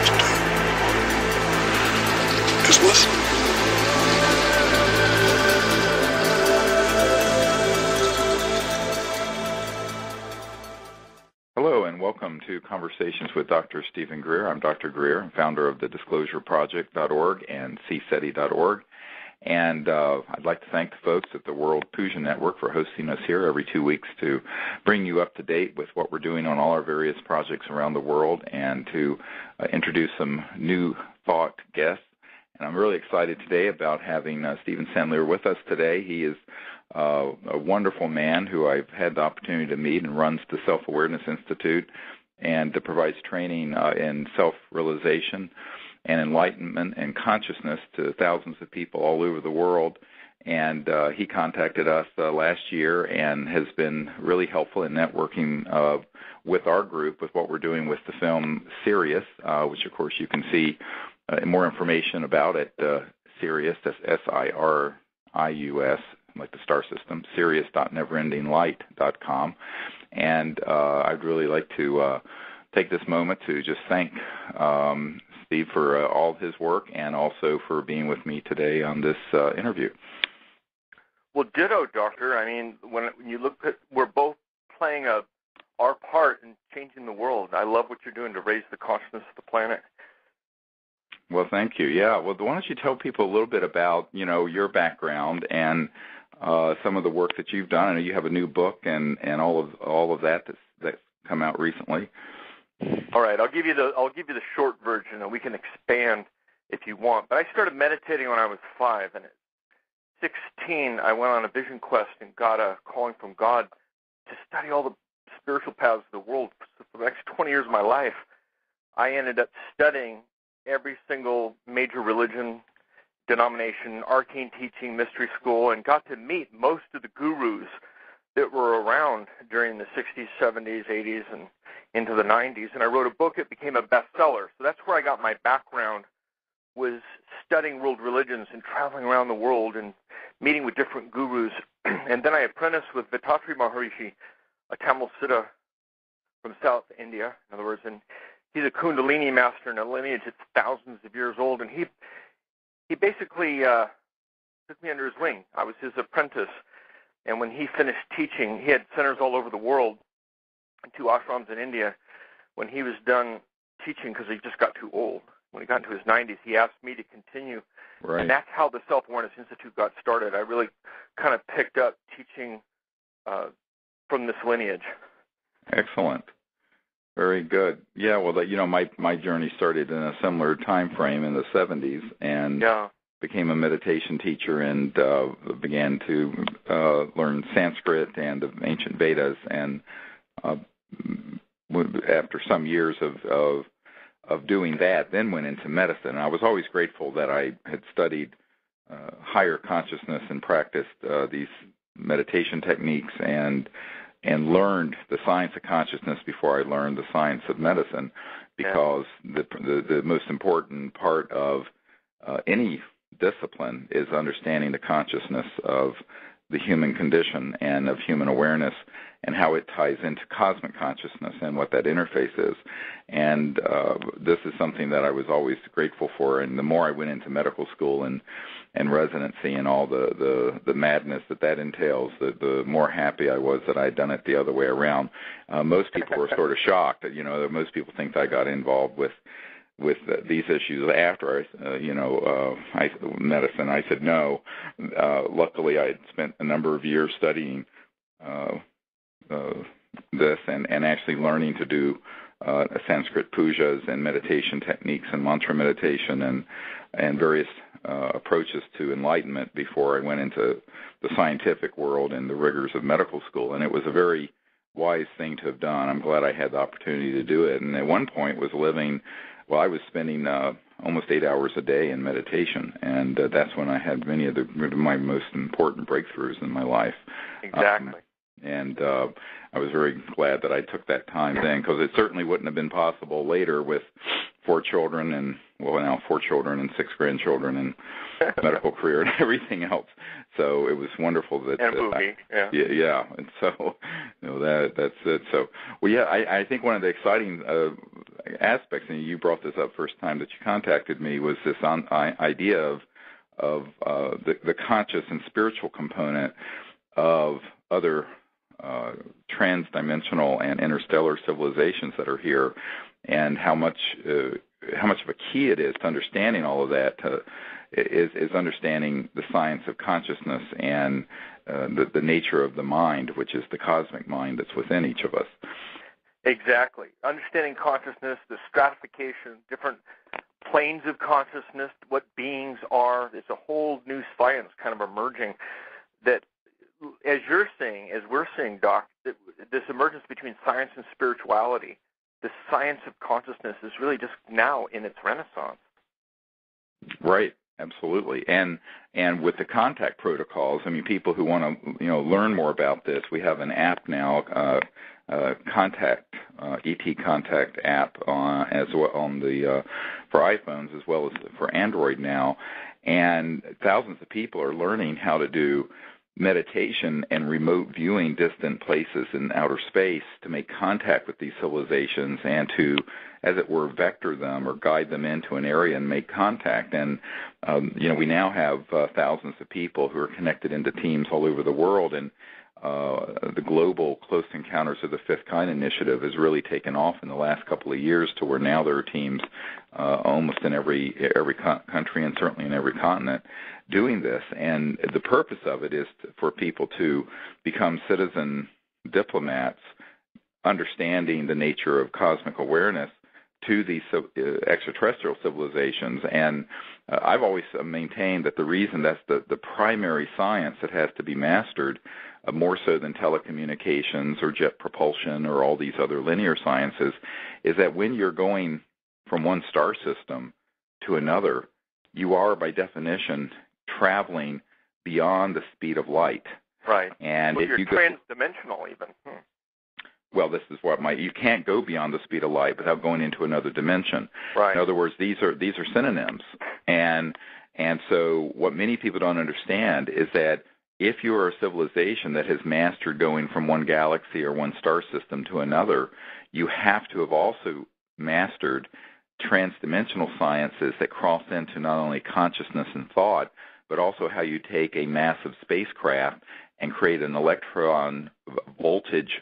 have to do. Just listen. Hello and welcome to Conversations with Dr. Stephen Greer. I'm Dr. Greer. I'm founder of the disclosureproject.org and cseti.org. And I'd like to thank the folks at the World Puja Network for hosting us here every 2 weeks to bring you up to date with what we're doing on all our various projects around the world and to introduce some new thought guests. And I'm really excited today about having Steven Sadleir with us today. He is a wonderful man who I've had the opportunity to meet and runs the Self-Awareness Institute and provides training in self-realization and enlightenment and consciousness to thousands of people all over the world. And he contacted us last year and has been really helpful in networking with our group with what we're doing with the film Sirius, which, of course, you can see more information about at Sirius, that's SIRIUS, like the star system, Sirius.neverendinglight.com. And I'd really like to take this moment to just thank Steve for all his work and also for being with me today on this interview. Well, ditto, Doctor. I mean, when you look at, we're both playing our part in changing the world. I love what you're doing to raise the consciousness of the planet. Well, thank you. Yeah. Well, why don't you tell people a little bit about, your background and some of the work that you've done. I know you have a new book and all of that's come out recently. All right, I'll give you the short version, and we can expand if you want. But I started meditating when I was 5, and at 16, I went on a vision quest and got a calling from God to study all the spiritual paths of the world. For the next 20 years of my life, I ended up studying every single major religion, denomination, arcane teaching, mystery school, and got to meet most of the gurus that were around during the 60s, 70s, 80s, and into the 90s. And I wrote a book. It became a bestseller. So that's where I got my background, was studying world religions and traveling around the world and meeting with different gurus. And then I apprenticed with Vethathiri Maharishi, a Tamil Siddha from South India, in other words. And he's a Kundalini Master in a lineage that's thousands of years old. And he basically took me under his wing. I was his apprentice. And when he finished teaching, he had centers all over the world, 2 ashrams in India. When he was done teaching, because he just got too old, when he got into his 90s, he asked me to continue. Right. And that's how the Self-Awareness Institute got started. I really kind of picked up teaching from this lineage. Excellent. Very good. Yeah, well, my journey started in a similar time frame in the 70s, and became a meditation teacher and began to learn Sanskrit and the ancient Vedas. And after some years of doing that, then went into medicine. I was always grateful that I had studied higher consciousness and practiced these meditation techniques and learned the science of consciousness before I learned the science of medicine, because the most important part of any discipline is understanding the consciousness of the human condition and of human awareness and how it ties into cosmic consciousness and what that interface is. And this is something that I was always grateful for. And the more I went into medical school and residency and all the madness that entails, the more happy I was that I had done it the other way around. Most people were sort of shocked. Most people think that I got involved with these issues after medicine. I said no. Luckily, I had spent a number of years studying this and actually learning to do Sanskrit pujas and meditation techniques and mantra meditation and various approaches to enlightenment before I went into the scientific world and the rigors of medical school. And it was a very wise thing to have done. I'm glad I had the opportunity to do it. And at one point I was spending almost 8 hours a day in meditation, and that's when I had many of my most important breakthroughs in my life. Exactly. And I was very glad that I took that time then, because it certainly wouldn't have been possible later with 4 children and, now 4 children and 6 grandchildren and medical career and everything else. So it was wonderful that... And movie, yeah. And so, that's it. So, I think one of the exciting aspects, and you brought this up first time that you contacted me, was this idea of the conscious and spiritual component of other transdimensional and interstellar civilizations that are here, and how much of a key it is to understanding all of that is understanding the science of consciousness and the nature of the mind, which is the cosmic mind that's within each of us. Exactly. Understanding consciousness, the stratification, different planes of consciousness, what beings are. It's a whole new science kind of emerging that, as you're saying, as we're seeing, Doc, this emergence between science and spirituality, the science of consciousness is really just now in its renaissance. Right. Absolutely. And with the contact protocols, I mean, people who want to, learn more about this, we have an app now, Contact, ET Contact app as well on the for iPhones as well as for Android now, and thousands of people are learning how to do meditation and remote viewing distant places in outer space to make contact with these civilizations and to, as it were, vector them or guide them into an area and make contact. And, we now have thousands of people who are connected into teams all over the world, and the global Close Encounters of the Fifth Kind initiative has really taken off in the last couple of years to where now there are teams almost in every country and certainly in every continent doing this. And the purpose of it is for people to become citizen diplomats, understanding the nature of cosmic awareness to these extraterrestrial civilizations. And I've always maintained that the reason that's the primary science that has to be mastered, more so than telecommunications or jet propulsion or all these other linear sciences, is that when you're going from one star system to another, you are, by definition, traveling beyond the speed of light. Right. And well, if you're you transdimensional even. Well, this is what you can't go beyond the speed of light without going into another dimension. Right. In other words, these are synonyms. And so what many people don't understand is that if you are a civilization that has mastered going from one galaxy or one star system to another, you have to have also mastered transdimensional sciences that cross into not only consciousness and thought, but also how you take a massive spacecraft and create an electron voltage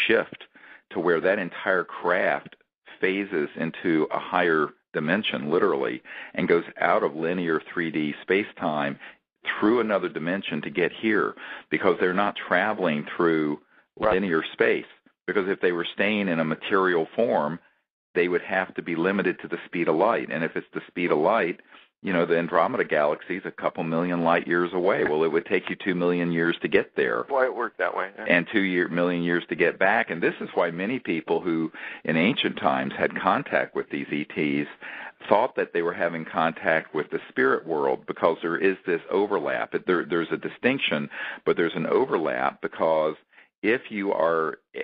shift to where that entire craft phases into a higher dimension, literally, and goes out of linear 3D space-time through another dimension to get here, because they're not traveling through linear space. Because if they were staying in a material form, they would have to be limited to the speed of light. And if it's the speed of light, the Andromeda Galaxy is a couple million light years away. Well, it would take you 2 million years to get there. Why it worked that way. Yeah. And 2 million years to get back. And this is why many people who in ancient times had contact with these ETs thought that they were having contact with the spirit world, because there is this overlap. There's a distinction, but there's an overlap, because if you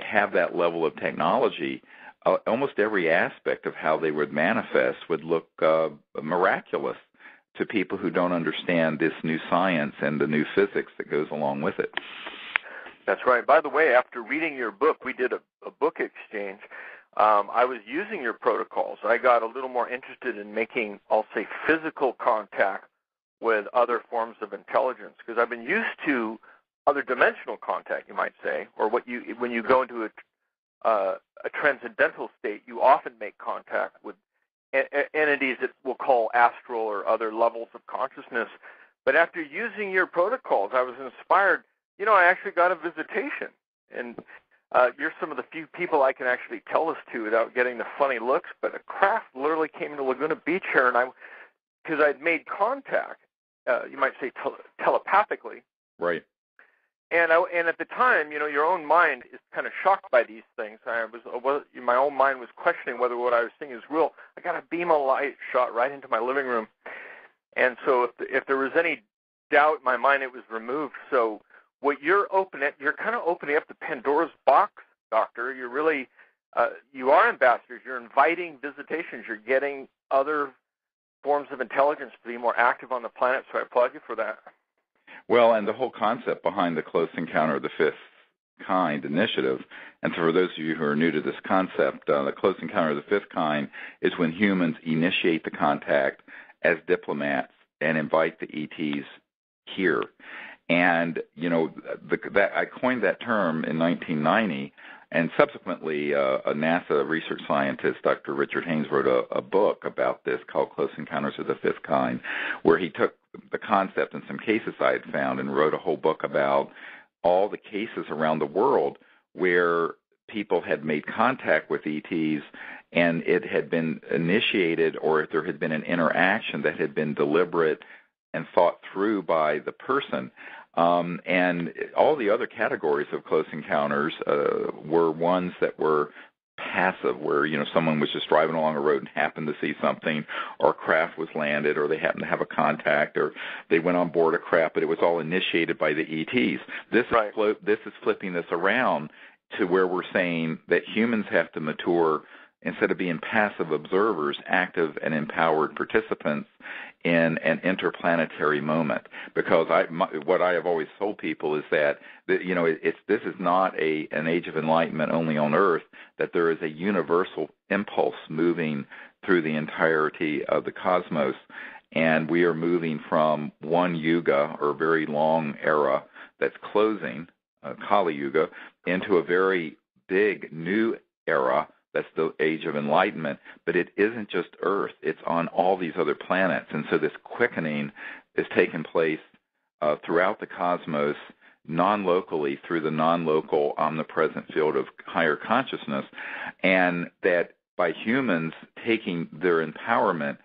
have that level of technology, almost every aspect of how they would manifest would look miraculous to people who don't understand this new science and the new physics that goes along with it. That's right. By the way, after reading your book, we did a book exchange. I was using your protocols. I got a little more interested in making, I'll say, physical contact with other forms of intelligence, because I've been used to other dimensional contact, you might say, or when you go into a transcendental state, you often make contact with entities that we'll call astral or other levels of consciousness. But after using your protocols, I was inspired. I actually got a visitation, and you're some of the few people I can actually tell this to without getting the funny looks, but a craft literally came to Laguna Beach here, and because I'd made contact, you might say telepathically. Right. And at the time, your own mind is kind of shocked by these things. My own mind was questioning whether what I was seeing is real. I got a beam of light shot right into my living room, and so if there was any doubt in my mind, it was removed. So what you're kind of opening up the Pandora's box, Doctor. You're really you are ambassadors. You're inviting visitations. You're getting other forms of intelligence to be more active on the planet. So I applaud you for that. Well, and the whole concept behind the Close Encounter of the Fifth kind initiative. And so for those of you who are new to this concept, the close encounter of the fifth kind is when humans initiate the contact as diplomats and invite the ETs here. And, you know, I coined that term in 1990, and subsequently a NASA research scientist, Dr. Richard Haynes, wrote a book about this called Close Encounters of the Fifth Kind, where he took the concept and some cases I had found and wrote a whole book about all the cases around the world where people had made contact with ETs and it had been initiated, or if there had been an interaction that had been deliberate and thought through by the person. And all the other categories of close encounters were ones that were passive, where, you know, someone was just driving along a road and happened to see something, or a craft was landed, or they happened to have a contact, or they went on board a craft, but it was all initiated by the ETs. This is flipping this around to where we're saying that humans have to mature, instead of being passive observers, active and empowered participants in an interplanetary moment. Because what I have always told people is that, you know, this is not an age of enlightenment only on Earth, that there is a universal impulse moving through the entirety of the cosmos, and we are moving from one Yuga, or very long era that's closing, Kali Yuga, into a very big new era. That's the age of enlightenment, but it isn't just Earth. It's on all these other planets. And so this quickening is taking place throughout the cosmos, non-locally, through the non-local omnipresent field of higher consciousness, and that by humans taking their empowerment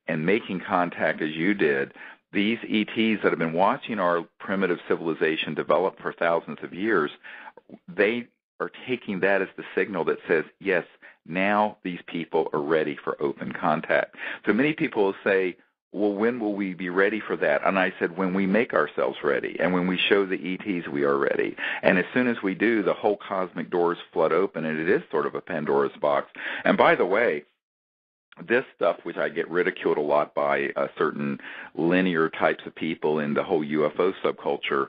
and making contact as you did, these ETs that have been watching our primitive civilization develop for thousands of years, they are taking that as the signal that says, yes, now these people are ready for open contact. So many people will say, well, when will we be ready for that? And I said, when we make ourselves ready, and when we show the ETs we are ready. And as soon as we do, the whole cosmic doors flood open, and it is sort of a Pandora's box. And by the way, this stuff, which I get ridiculed a lot by certain linear types of people in the whole UFO subculture,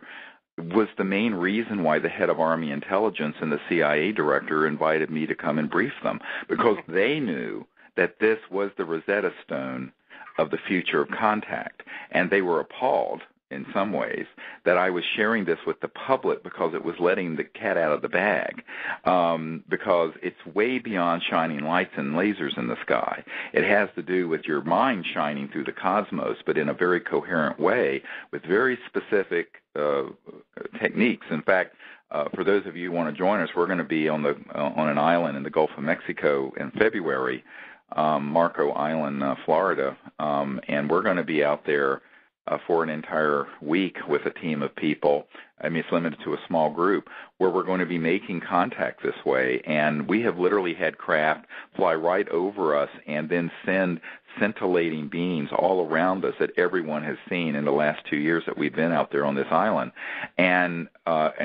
was the main reason why the head of Army Intelligence and the CIA director invited me to come and brief them, because they knew that this was the Rosetta Stone of the future of contact, and they were appalled in some ways that I was sharing this with the public, because it was letting the cat out of the bag, because it's way beyond shining lights and lasers in the sky. It has to do with your mind shining through the cosmos, but in a very coherent way with very specific techniques. In fact, for those of you who want to join us, we're going to be on an island in the Gulf of Mexico in February, Marco Island, Florida, and we're going to be out there for an entire week with a team of people. I mean, it's limited to a small group, where we're going to be making contact this way. And we have literally had craft fly right over us and then send scintillating beams all around us that everyone has seen in the last 2 years that we've been out there on this island. And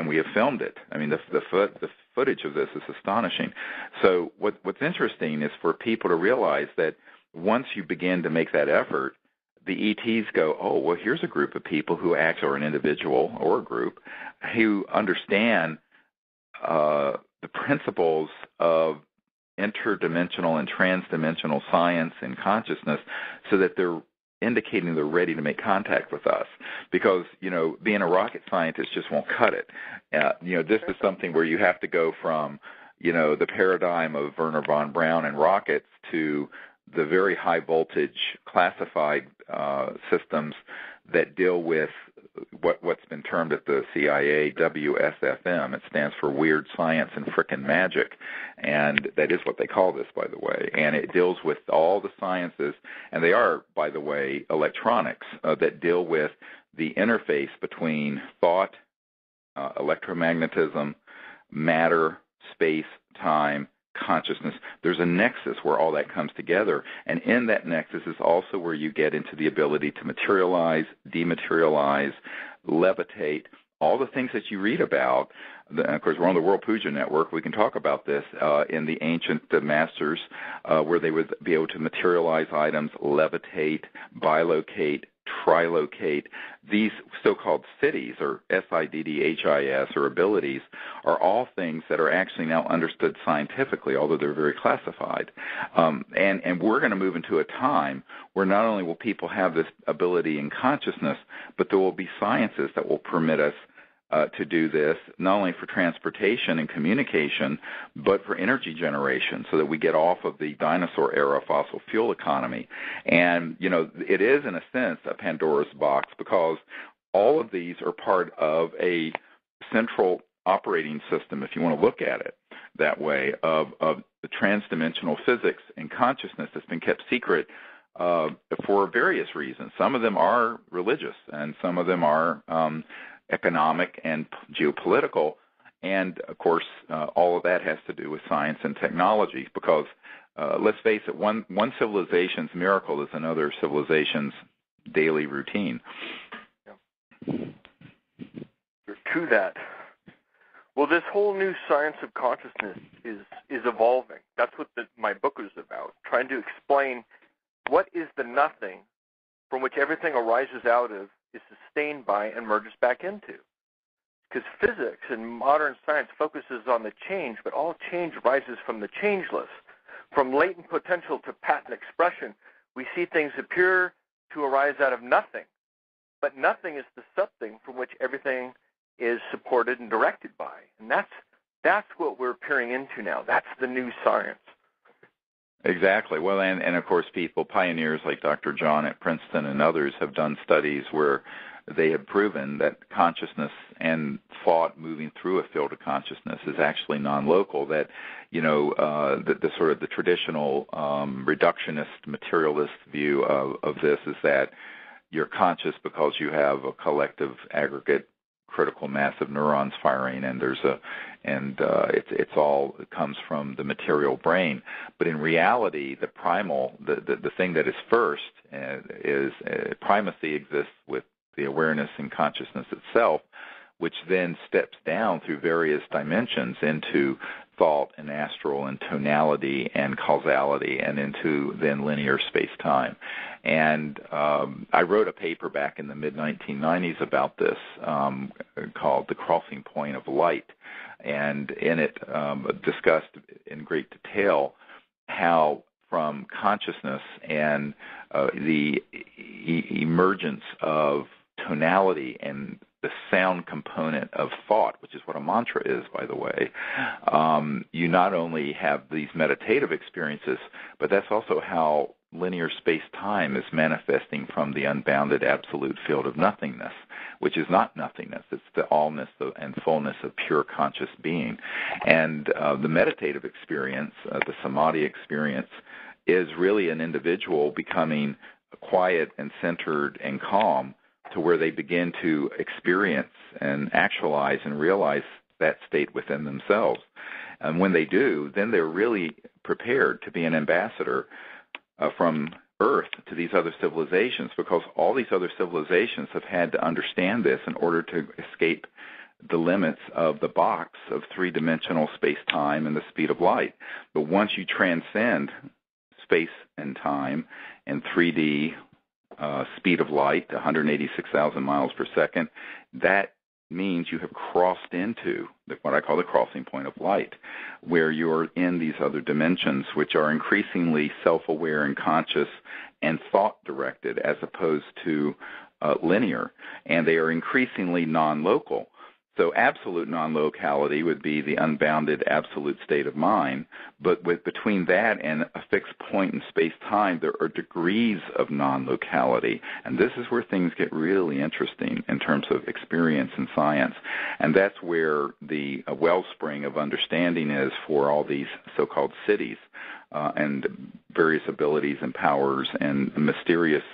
we have filmed it. I mean, the footage of this is astonishing. So what's interesting is for people to realize that once you begin to make that effort, the ETs go, oh, well, here's a group of people who or an individual or a group who understand the principles of interdimensional and transdimensional science and consciousness, so that they're indicating they're ready to make contact with us. Because, you know, being a rocket scientist just won't cut it. You know, this is something where you have to go from, you know, the paradigm of Wernher von Braun and rockets to the very high voltage classified systems that deal with what's been termed at the CIA WSFM. It stands for Weird Science and Frickin' Magic, and that is what they call this, by the way. And it deals with all the sciences, and they are, by the way, electronics that deal with the interface between thought, electromagnetism, matter, space, time, consciousness. There's a nexus where all that comes together, and in that nexus is also where you get into the ability to materialize, dematerialize, levitate, all the things that you read about. Of course, we're on the World Puja Network. We can talk about this in the ancient masters, where they would be able to materialize items, levitate, bilocate, trilocate. These so-called cities, or SIDDHIS, or abilities, are all things that are actually now understood scientifically, although they're very classified. And we're going to move into a time where not only will people have this ability in consciousness, but there will be sciences that will permit us to do this, not only for transportation and communication, but for energy generation, so that we get off of the dinosaur era fossil fuel economy. And, it is, in a sense, a Pandora's box, because all of these are part of a central operating system, if you want to look at it that way, of the transdimensional physics and consciousness that's been kept secret for various reasons. Some of them are religious, and some of them are economic and geopolitical, and of course all of that has to do with science and technology, because let's face it, one civilization's miracle is another civilization's daily routine. Yeah. To that. Well, this whole new science of consciousness is evolving. That's what my book is about, trying to explain what is the nothing from which everything arises out of, is sustained by, and merges back into. Because physics and modern science focuses on the change, but all change rises from the changeless. From latent potential to patent expression, we see things appear to arise out of nothing. But nothing is the something from which everything is supported and directed by. And that's what we're peering into now. That's the new science. Exactly. Well, and of course, pioneers like Dr. John at Princeton and others have done studies where they have proven that consciousness and thought moving through a field of consciousness is actually non-local, that, the sort of the traditional reductionist, materialist view of this is that you're conscious because you have a collective aggregate critical mass of neurons firing, and it comes from the material brain. But in reality, the primal, the thing that is first is primacy exists with the awareness and consciousness itself, which then steps down through various dimensions into thought and astral and tonality and causality, and into then linear space-time. And I wrote a paper back in the mid-1990s about this called The Crossing Point of Light, and in it discussed in great detail how from consciousness and the emergence of tonality and the sound component of thought, which is what a mantra is, by the way, you not only have these meditative experiences, but that's also how linear space-time is manifesting from the unbounded absolute field of nothingness, which is not nothingness. It's the allness and fullness of pure conscious being. And the meditative experience, the samadhi experience, is really an individual becoming quiet and centered and calm, to where they begin to experience and actualize and realize that state within themselves. And when they do, then they're really prepared to be an ambassador from Earth to these other civilizations, because all these other civilizations have had to understand this in order to escape the limits of the box of three-dimensional space-time and the speed of light. But once you transcend space and time and 3D speed of light, 186,000 miles per second, that means you have crossed into what I call the crossing point of light, where you're in these other dimensions, which are increasingly self-aware and conscious and thought-directed, as opposed to linear, and they are increasingly non-local. So absolute non-locality would be the unbounded absolute state of mind, but between that and a fixed point in space-time, there are degrees of non-locality, and this is where things get really interesting in terms of experience and science, and that's where the wellspring of understanding is for all these so-called cities. And various abilities and powers and mysterious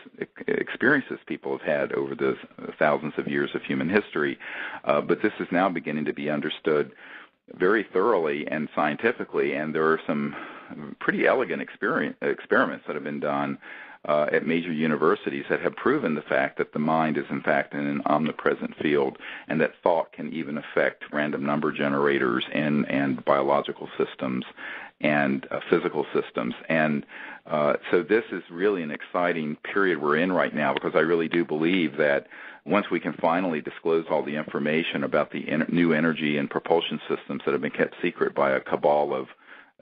experiences people have had over the thousands of years of human history. But this is now beginning to be understood very thoroughly and scientifically, and there are some pretty elegant experiments that have been done at major universities that have proven the fact that the mind is in fact in an omnipresent field, and that thought can even affect random number generators and biological systems and physical systems. And so this is really an exciting period we're in right now, because I really do believe that once we can finally disclose all the information about the new energy and propulsion systems that have been kept secret by a cabal of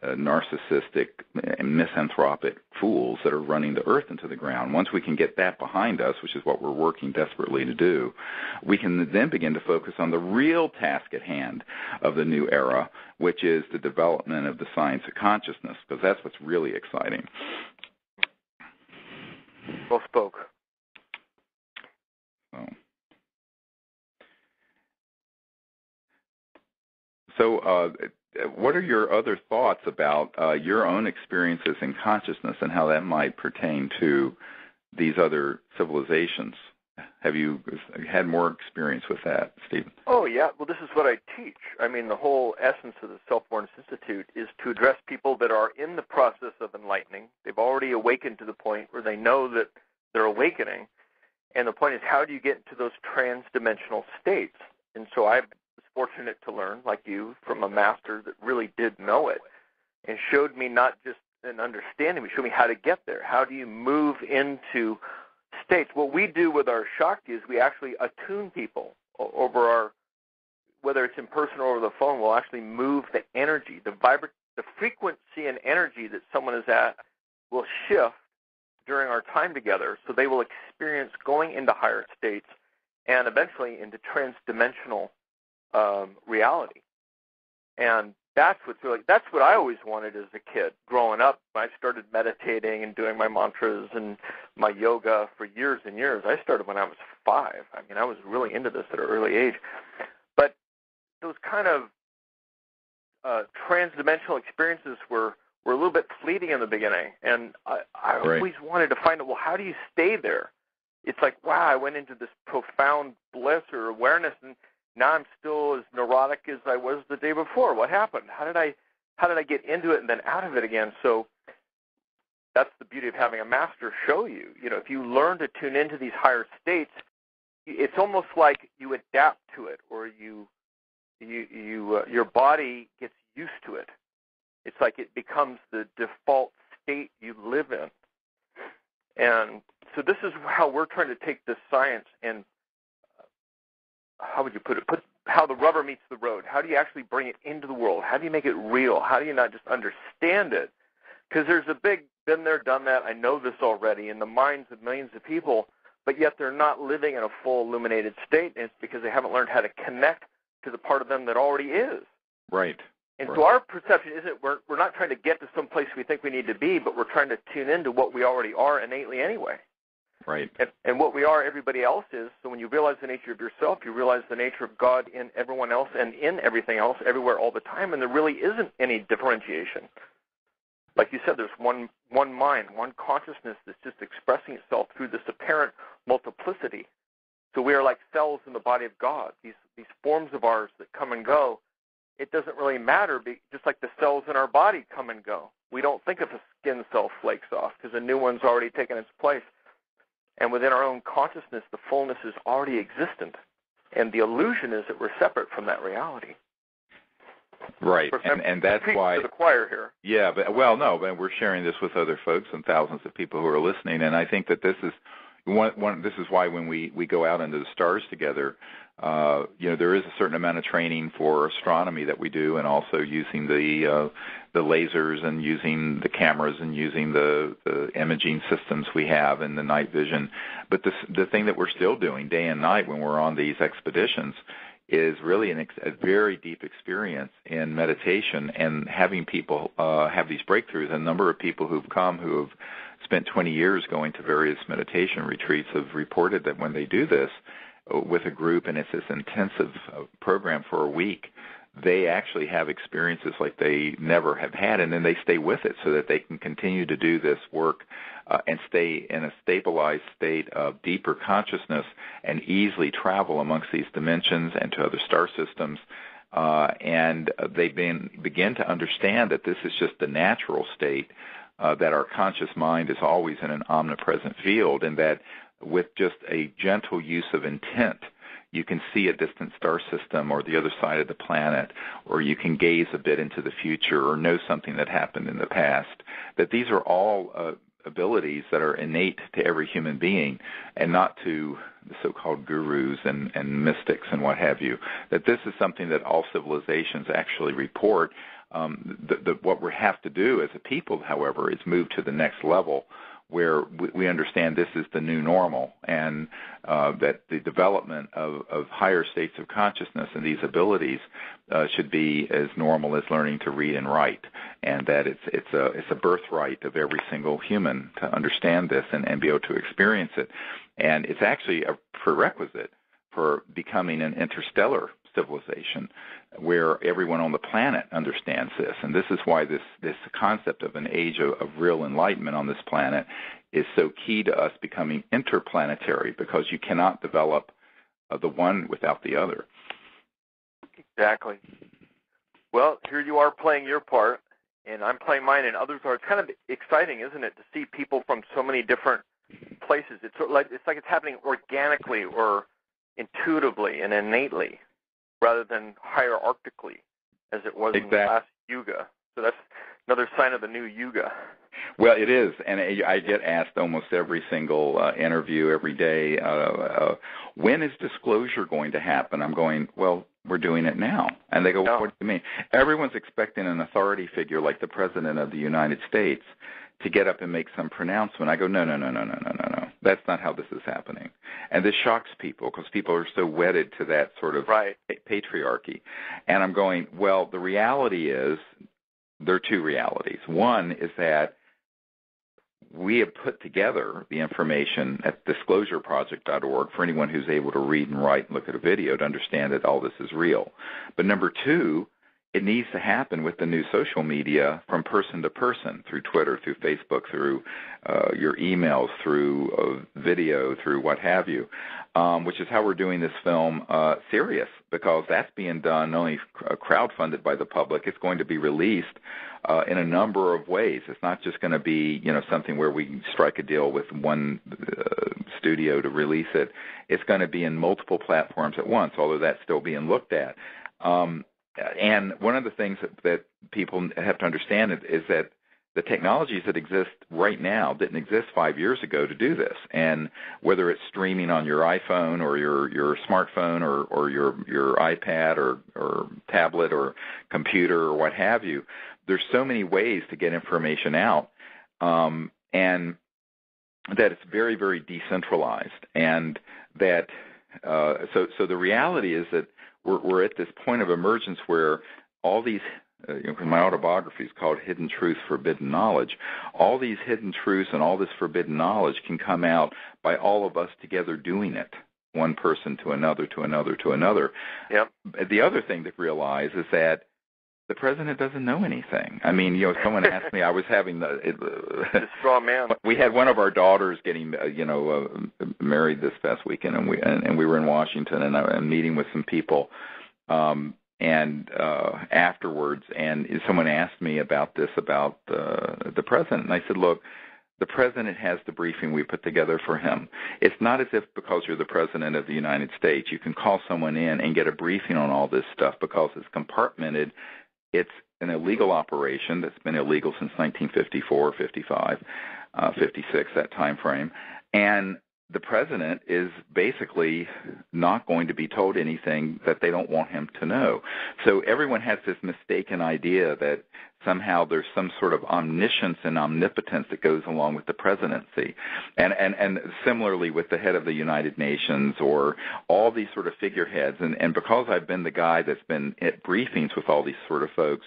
narcissistic and misanthropic fools that are running the earth into the ground, once we can get that behind us, which is what we're working desperately to do, we can then begin to focus on the real task at hand of the new era, which is the development of the science of consciousness, because that's what's really exciting. Well spoke. So what are your other thoughts about your own experiences in consciousness and how that might pertain to these other civilizations? Have you had more experience with that, Stephen? Oh, yeah. Well, this is what I teach. I mean, the whole essence of the Self-Born Institute is to address people that are in the process of enlightening. They've already awakened to the point where they know that they're awakening. And the point is, how do you get into those trans-dimensional states? And so I was fortunate to learn, like you, from a master that really did know it and showed me not just an understanding, but showed me how to get there. How do you move into states? What we do with our Shakti is we actually attune people over our, whether it's in person or over the phone, we'll actually move the energy, the frequency and energy that someone is at will shift during our time together, so they will experience going into higher states and eventually into trans-dimensional reality. And that's what I always wanted as a kid. Growing up, I started meditating and doing my mantras and my yoga for years and years. I started when I was 5. I mean, I was really into this at an early age. But those kind of trans-dimensional experiences were a little bit fleeting in the beginning. And I always wanted to find out, well, how do you stay there? It's like, wow, I went into this profound bliss or awareness, and now I'm still as neurotic as I was the day before. What happened? How did I get into it and then out of it again? So that's the beauty of having a master show you. You know, if you learn to tune into these higher states, it's almost like you adapt to it, or your body gets used to it. It's like it becomes the default state you live in. And so this is how we're trying to take this science and how would you put it? How the rubber meets the road. How do you actually bring it into the world? How do you make it real? How do you not just understand it? Because there's a big been there, done that, I know this already, in the minds of millions of people, but yet they're not living in a full illuminated state, and it's because they haven't learned how to connect to the part of them that already is. Right. And so our perception isn't, we're not trying to get to some place we think we need to be, but we're trying to tune into what we already are innately anyway. Right. And what we are, everybody else is. So when you realize the nature of yourself, you realize the nature of God in everyone else and in everything else, everywhere, all the time, and there really isn't any differentiation. Like you said, there's one mind, one consciousness that's just expressing itself through this apparent multiplicity. So we are like cells in the body of God, these forms of ours that come and go. It doesn't really matter, just like the cells in our body come and go. We don't think if a skin cell flakes off because a new one's already taken its place. And within our own consciousness, the fullness is already existent. And the illusion is that we're separate from that reality. Right, and that's why to the choir here. Yeah, but we're sharing this with other folks and thousands of people who are listening, and I think that this is this is why when we go out into the stars together, there is a certain amount of training for astronomy that we do, and also using the lasers and using the cameras and using the imaging systems we have and the night vision. But the thing that we're still doing day and night when we're on these expeditions is really a very deep experience in meditation and having people have these breakthroughs. A number of people who've come who have spent 20 years going to various meditation retreats have reported that when they do this with a group, and it's this intensive program for a week, they actually have experiences like they never have had, and then they stay with it so that they can continue to do this work and stay in a stabilized state of deeper consciousness and easily travel amongst these dimensions and to other star systems. And they begin to understand that this is just the natural state that our conscious mind is always in an omnipresent field, and that with just a gentle use of intent, you can see a distant star system or the other side of the planet, or you can gaze a bit into the future or know something that happened in the past, that these are all abilities that are innate to every human being and not to the so-called gurus and mystics and what have you, that this is something that all civilizations actually report. What we have to do as a people, however, is move to the next level where we understand this is the new normal, and that the development of higher states of consciousness and these abilities should be as normal as learning to read and write, and that it's a birthright of every single human to understand this and be able to experience it. And it's actually a prerequisite for becoming an interstellar civilization where everyone on the planet understands this. And this is why this concept of an age of real enlightenment on this planet is so key to us becoming interplanetary, because you cannot develop the one without the other. Exactly. Well, here you are playing your part, and I'm playing mine, and others are. It's kind of exciting, isn't it, to see people from so many different places. It's like it's happening organically or intuitively and innately, rather than hierarchically, as it was in the last Yuga. So that's another sign of the new Yuga. Well, it is, and I get asked almost every single interview every day, when is disclosure going to happen? I'm going, well, we're doing it now. And they go, What do you mean? Everyone's expecting an authority figure like the President of the United States to get up and make some pronouncement. I go, no. That's not how this is happening. And this shocks people because people are so wedded to that sort of patriarchy. And I'm going, well, the reality is, there are two realities. One is that we have put together the information at disclosureproject.org for anyone who's able to read and write and look at a video to understand that all this is real. But number two, it needs to happen with the new social media from person to person, through Twitter, through Facebook, through your emails, through video, through what have you, which is how we're doing this film, Sirius, because that's being done not only crowdfunded by the public, it's going to be released in a number of ways. It's not just going to be, something where we strike a deal with one studio to release it. It's going to be in multiple platforms at once, although that's still being looked at. And one of the things that people have to understand is that the technologies that exist right now didn't exist 5 years ago to do this. And whether it's streaming on your iPhone or your smartphone or your iPad or tablet or computer or what have you, there's so many ways to get information out, and that it's very, very decentralized. And that so the reality is that we're at this point of emergence where all these, my autobiography is called Hidden Truth, Forbidden Knowledge. All these hidden truths and all this forbidden knowledge can come out by all of us together doing it, one person to another, to another, to another. Yep. The other thing to realize is that the president doesn't know anything. I mean, someone asked me, I was having the straw man. We had one of our daughters getting, married this past weekend, and we were in Washington, and I'm meeting with some people, and afterwards, and someone asked me about the president, and I said, look, the president has the briefing we put together for him. It's not as if because you're the president of the United States, you can call someone in and get a briefing on all this stuff because it's compartmented. It's an illegal operation that's been illegal since 1954, 55, 56, that time frame. And the president is basically not going to be told anything that they don't want him to know. So everyone has this mistaken idea that somehow there's some sort of omniscience and omnipotence that goes along with the presidency. And similarly with the head of the United Nations or all these sort of figureheads. And because I've been the guy that's been at briefings with all these sort of folks,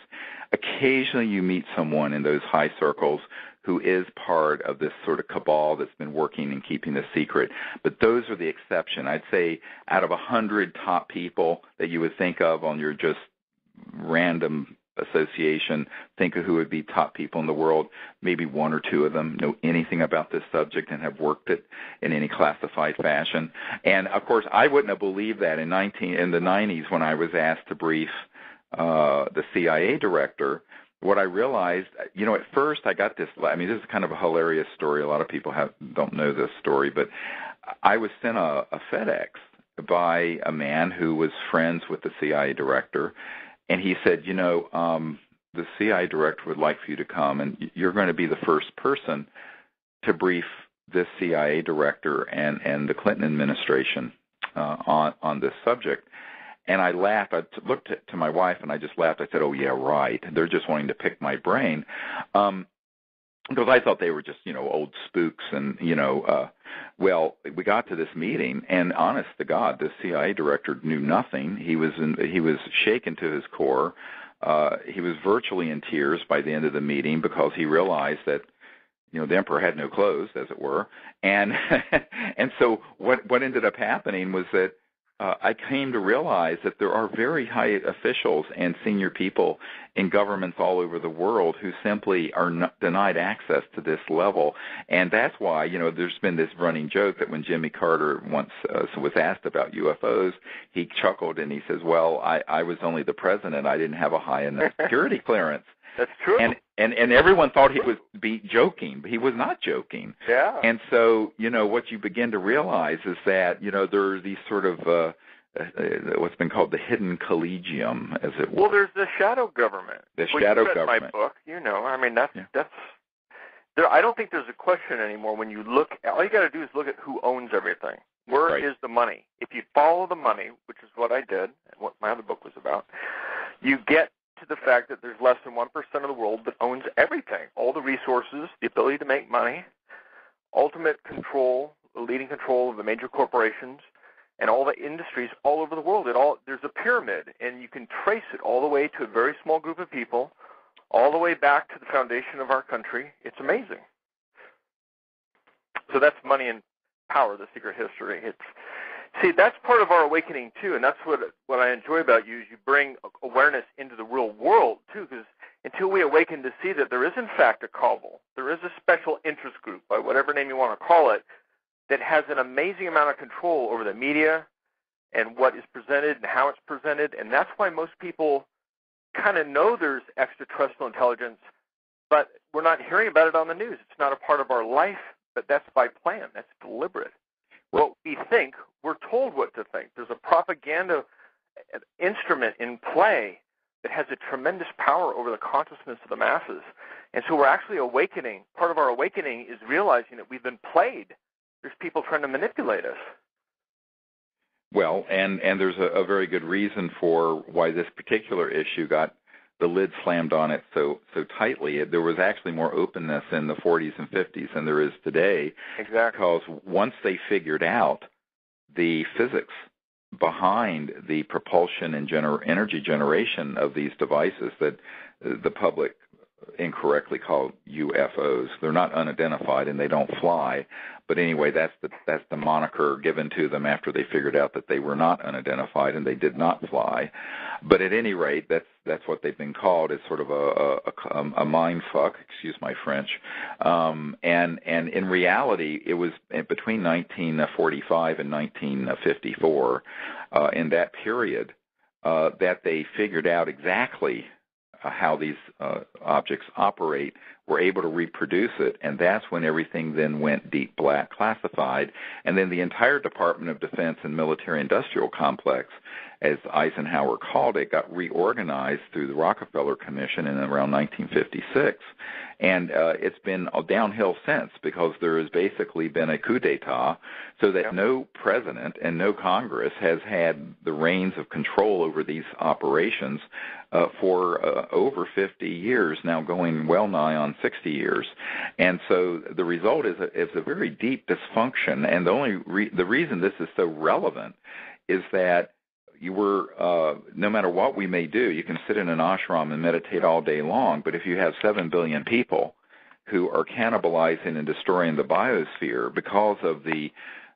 occasionally you meet someone in those high circles who is part of this sort of cabal that's been working and keeping the secret. But those are the exception. I'd say out of 100 top people that you would think of on your just random association, think of who would be top people in the world, maybe one or two of them know anything about this subject and have worked it in any classified fashion. And, of course, I wouldn't have believed that in the 90s when I was asked to brief the CIA director what I realized, at first I got this, this is kind of a hilarious story. A lot of people don't know this story, but I was sent a FedEx by a man who was friends with the CIA director, and he said, the CIA director would like for you to come, and you're going to be the first person to brief this CIA director and the Clinton administration on this subject. And I laughed. I looked to my wife, and I just laughed. I said, oh, yeah, right. They're just wanting to pick my brain. Because I thought they were just, old spooks. And, well, we got to this meeting, and honest to God, the CIA director knew nothing. He was shaken to his core. He was virtually in tears by the end of the meeting because he realized that, the emperor had no clothes, as it were. And and so what ended up happening was that I came to realize that there are very high officials and senior people in governments all over the world who simply are denied access to this level. And that's why, there's been this running joke that when Jimmy Carter once was asked about UFOs, he chuckled and he says, well, I was only the president. I didn't have a high enough security clearance. That's true. And everyone thought he was joking, but he was not joking. Yeah. And so, what you begin to realize is that, there are these sort of what's been called the hidden collegium, as it were. Well, there's the shadow government. Shadow government. My book, that's there. I don't think there's a question anymore. When you look, all you got to do is look at who owns everything. Where is the money? If you follow the money, which is what I did, and what my other book was about, you get to the fact that there's less than 1% of the world that owns everything, all the resources, the ability to make money, ultimate control, leading control of the major corporations, and all the industries all over the world. There's a pyramid, and you can trace it all the way to a very small group of people, all the way back to the foundation of our country. It's amazing. So that's money and power, the secret history. See, that's part of our awakening, too, and that's what I enjoy about you is you bring awareness into the real world, too, because until we awaken to see that there is, in fact, a cabal, there is a special interest group, by whatever name you want to call it, that has an amazing amount of control over the media and what is presented and how it's presented, and that's why most people kind of know there's extraterrestrial intelligence, but we're not hearing about it on the news. It's not a part of our life, but that's by plan. That's deliberate. What we think, we're told what to think. There's a propaganda instrument in play that has a tremendous power over the consciousness of the masses. And so we're actually awakening. Part of our awakening is realizing that we've been played. There's people trying to manipulate us. Well, and there's a very good reason for why this particular issue got the lid slammed on it so tightly. There was actually more openness in the 40s and 50s than there is today. Exactly. Because once they figured out the physics behind the propulsion and energy generation of these devices that the public incorrectly call UFOs. They're not unidentified and they don't fly. But anyway, that's the moniker given to them after they figured out that they were not unidentified and they did not fly. But at any rate, that's what they've been called. It's sort of a mind fuck, excuse my French. And in reality, it was between 1945 and 1954, in that period, that they figured out exactly how these objects operate, were able to reproduce it, and that's when everything then went deep black classified, and then the entire Department of Defense and military-industrial complex, as Eisenhower called it, got reorganized through the Rockefeller Commission in around 1956, and it's been downhill since because there has basically been a coup d'etat so that no president and no Congress has had the reins of control over these operations for over 50 years, now going well nigh on 60 years. And so the result is a very deep dysfunction, and the reason this is so relevant is that no matter what we may do, you can sit in an ashram and meditate all day long, but if you have 7 billion people who are cannibalizing and destroying the biosphere because of the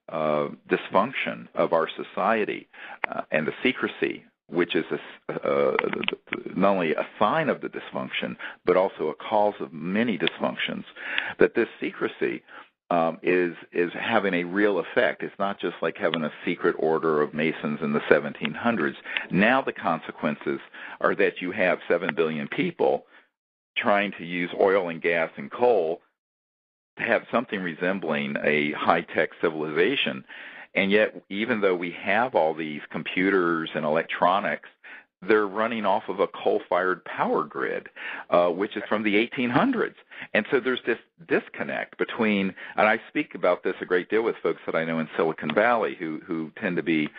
dysfunction of our society and the secrecy, which is not only a sign of the dysfunction, but also a cause of many dysfunctions, that this secrecy is having a real effect. It's not just like having a secret order of Masons in the 1700s. Now the consequences are that you have 7 billion people trying to use oil and gas and coal to have something resembling a high-tech civilization. And yet, even though we have all these computers and electronics, they're running off of a coal-fired power grid, which is from the 1800s. And so there's this disconnect between, and I speak about this a great deal with folks that I know in Silicon Valley who tend to be,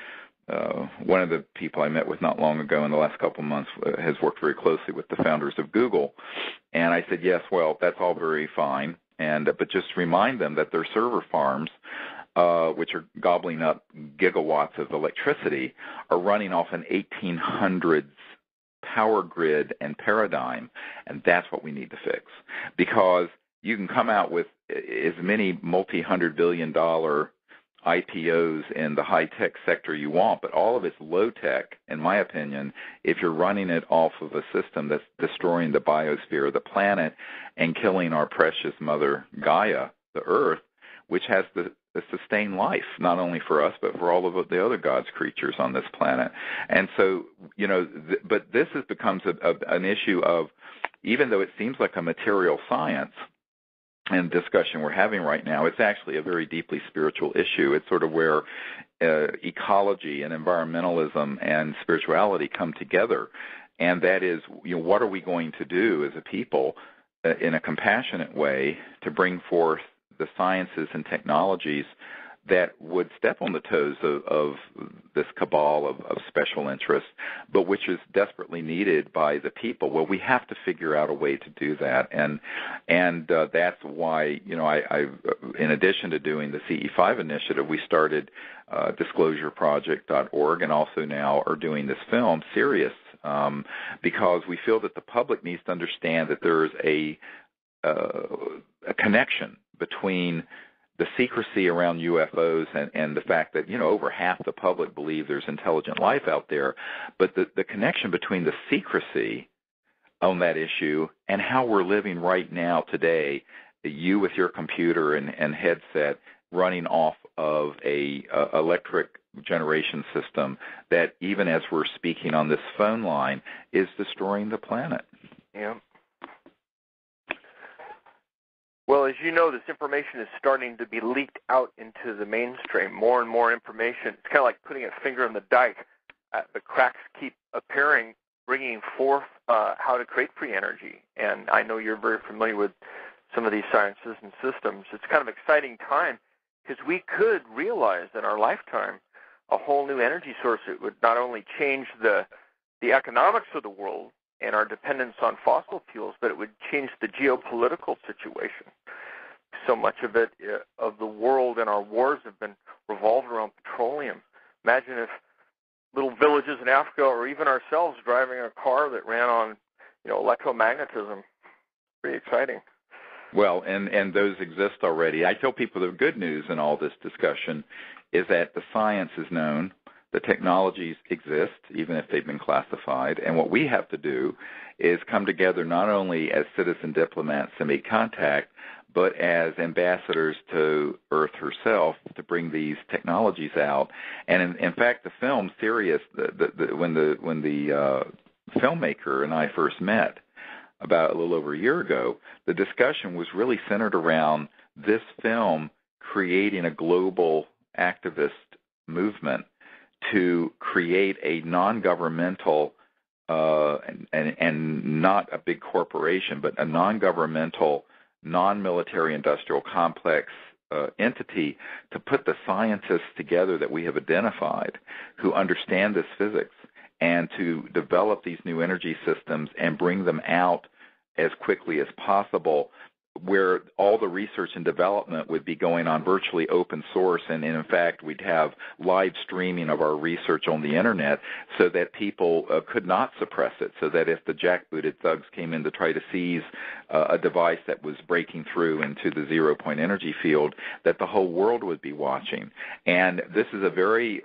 one of the people I met with not long ago in the last couple of months has worked very closely with the founders of Google. And I said, yes, well, that's all very fine, but just remind them that their server farms, which are gobbling up gigawatts of electricity, are running off an 1800s power grid and paradigm, and that's what we need to fix. Because you can come out with as many multi-hundred billion dollar IPOs in the high-tech sector you want, but all of it's low-tech, in my opinion, if you're running it off of a system that's destroying the biosphere of the planet and killing our precious mother Gaia, the Earth, which has the sustain life, not only for us, but for all of the other God's creatures on this planet. And so, but this becomes an issue of, even though it seems like a material science and discussion we're having right now, it's actually a very deeply spiritual issue. It's sort of where ecology and environmentalism and spirituality come together. And that is, what are we going to do as a people in a compassionate way to bring forth the sciences and technologies that would step on the toes of this cabal of special interests, but which is desperately needed by the people. Well, we have to figure out a way to do that, and that's why, I in addition to doing the CE5 initiative, we started disclosureproject.org, and also now are doing this film, Sirius, because we feel that the public needs to understand that there is a connection between the secrecy around UFOs and the fact that, over half the public believe there's intelligent life out there, but the connection between the secrecy on that issue and how we're living right now today, you with your computer and headset running off of a electric generation system that, even as we're speaking on this phone line, is destroying the planet. Yeah. Well, as you know, this information is starting to be leaked out into the mainstream, more and more information. It's kind of like putting a finger in the dike. The cracks keep appearing, bringing forth how to create free energy. And I know you're very familiar with some of these sciences and systems. It's kind of an exciting time because we could realize in our lifetime a whole new energy source. It would not only change the economics of the world and our dependence on fossil fuels, but it would change the geopolitical situation. So much of it, of the world and our wars have been revolved around petroleum. Imagine if little villages in Africa, or even ourselves, driving a car that ran on, electromagnetism. Pretty exciting. Well, and those exist already. I tell people the good news in all this discussion is that the science is known. The technologies exist, even if they've been classified, and what we have to do is come together not only as citizen diplomats to make contact, but as ambassadors to Earth herself to bring these technologies out. And in fact, the film Sirius, when the filmmaker and I first met about a little over a year ago, the discussion was really centered around this film creating a global activist movement to create a non-governmental and not a big corporation, but a non-governmental, non-military industrial complex entity to put the scientists together that we have identified who understand this physics and to develop these new energy systems and bring them out as quickly as possible, where all the research and development would be going on virtually open source, and in fact we'd have live streaming of our research on the internet so that people could not suppress it, so that if the jackbooted thugs came in to try to seize a device that was breaking through into the zero-point energy field, that the whole world would be watching. And this is a very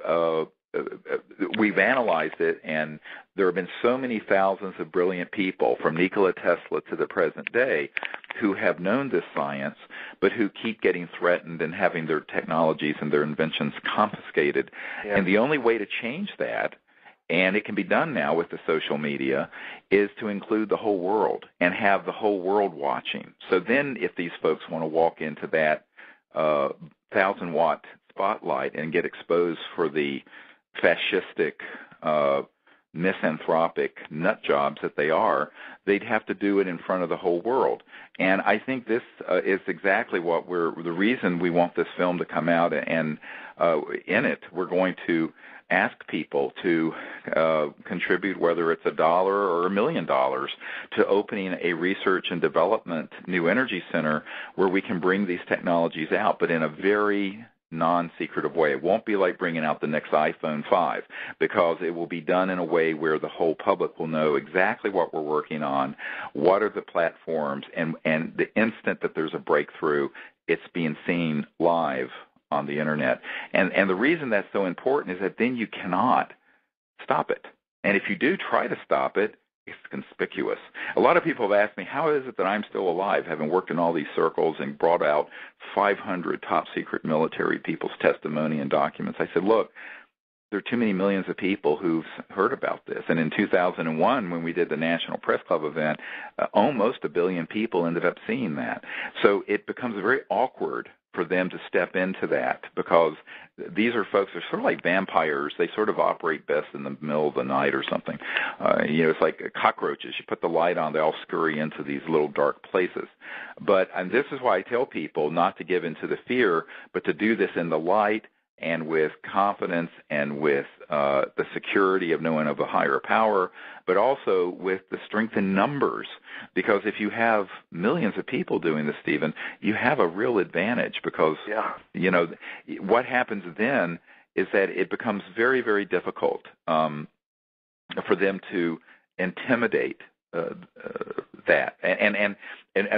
we've analyzed it, and there have been so many thousands of brilliant people, from Nikola Tesla to the present day, who have known this science, but who keep getting threatened and having their technologies and their inventions confiscated. Yeah. And the only way to change that and it can be done now with the social media, is to include the whole world and have the whole world watching. So then if these folks want to walk into that 1,000-watt spotlight and get exposed for the fascistic, misanthropic nut jobs that they are, they'd have to do it in front of the whole world. And I think this is exactly what the reason we want this film to come out, and in it we're going to ask people to contribute, whether it's $1 or $1 million, to opening a research and development new energy center where we can bring these technologies out, but in a very non-secretive way. It won't be like bringing out the next iPhone 5, because it will be done in a way where the whole public will know exactly what we're working on, what are the platforms, and the instant that there's a breakthrough, it's being seen live on the Internet. And the reason that's so important is that then you cannot stop it. And if you do try to stop it, it's conspicuous. A lot of people have asked me, how is it that I'm still alive, having worked in all these circles and brought out 500 top-secret military people's testimony and documents? I said, look, there are too many millions of people who've heard about this. And in 2001, when we did the National Press Club event, almost 1 billion people ended up seeing that. So it becomes very awkward for them to step into that, because these are folks, they're sort of like vampires. They sort of operate best in the middle of the night or something. It's like cockroaches. You put the light on, they all scurry into these little dark places. And this is why I tell people not to give into the fear, but to do this in the light and with confidence and with the security of knowing of a higher power, but also with the strength in numbers. Because if you have millions of people doing this, Stephen, you have a real advantage, because, what happens then is that it becomes very, very difficult for them to intimidate that. And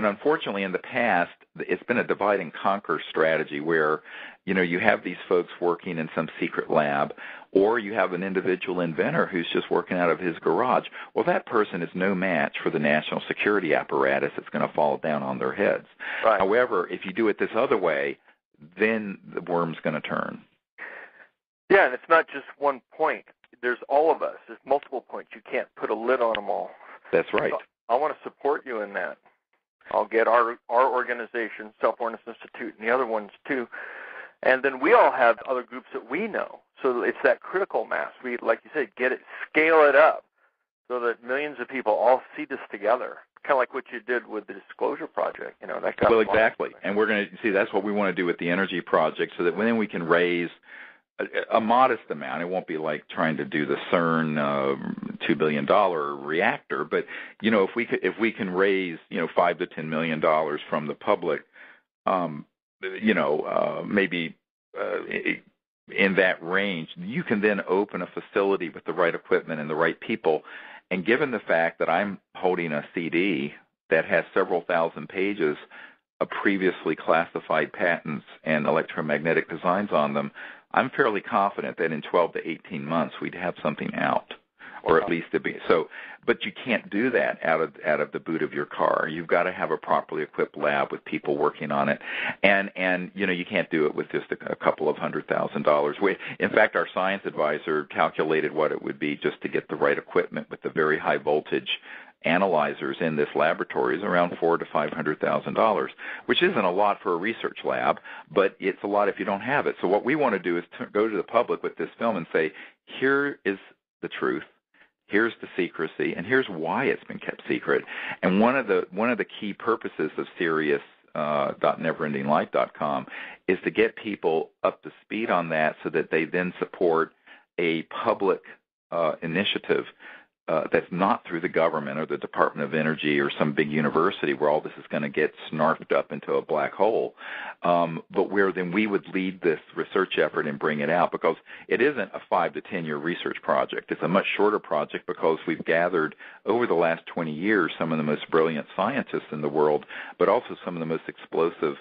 unfortunately, in the past, it's been a divide and conquer strategy where, you have these folks working in some secret lab, or you have an individual inventor who's just working out of his garage. Well, that person is no match for the national security apparatus that's going to fall down on their heads. Right. However, if you do it this other way, then the worm's going to turn. Yeah, and it's not just one point. There's all of us. There's multiple points. You can't put a lid on them all. That's right. So I want to support you in that. I'll get our organization, Self-Awareness Institute, and the other ones too. And then we all have other groups that we know. So it's that critical mass. We, like you said, scale it up so that millions of people all see this together. Kind of like what you did with the Disclosure Project. That got exactly. And we're going to see, that's what we want to do with the Energy Project, so that then we can raise a modest amount. It won't be like trying to do the CERN $2 billion reactor, but if we can raise $5 to $10 million from the public, maybe in that range, you can then open a facility with the right equipment and the right people. And given the fact that I'm holding a CD that has several thousand pages of previously classified patents and electromagnetic designs on them, I'm fairly confident that in 12 to 18 months we'd have something out, or at least to be so. But you can't do that out of the boot of your car. You've got to have a properly equipped lab with people working on it, and you can't do it with just a couple of $100,000. In fact, our science advisor calculated what it would be just to get the right equipment with the very high voltage analyzers in this laboratory is around $400,000 to $500,000, which isn't a lot for a research lab, but it's a lot if you don't have it. So what we want to do is go to the public with this film and say, here is the truth, here's the secrecy, and here's why it's been kept secret. And one of the key purposes of serious.neverendinglight.com is to get people up to speed on that, so that they then support a public initiative that's not through the government or the Department of Energy or some big university where all this is going to get snarfed up into a black hole, but where then we would lead this research effort and bring it out, because it isn't a 5 to 10 year research project. It's a much shorter project, because we've gathered over the last 20 years some of the most brilliant scientists in the world, but also some of the most explosive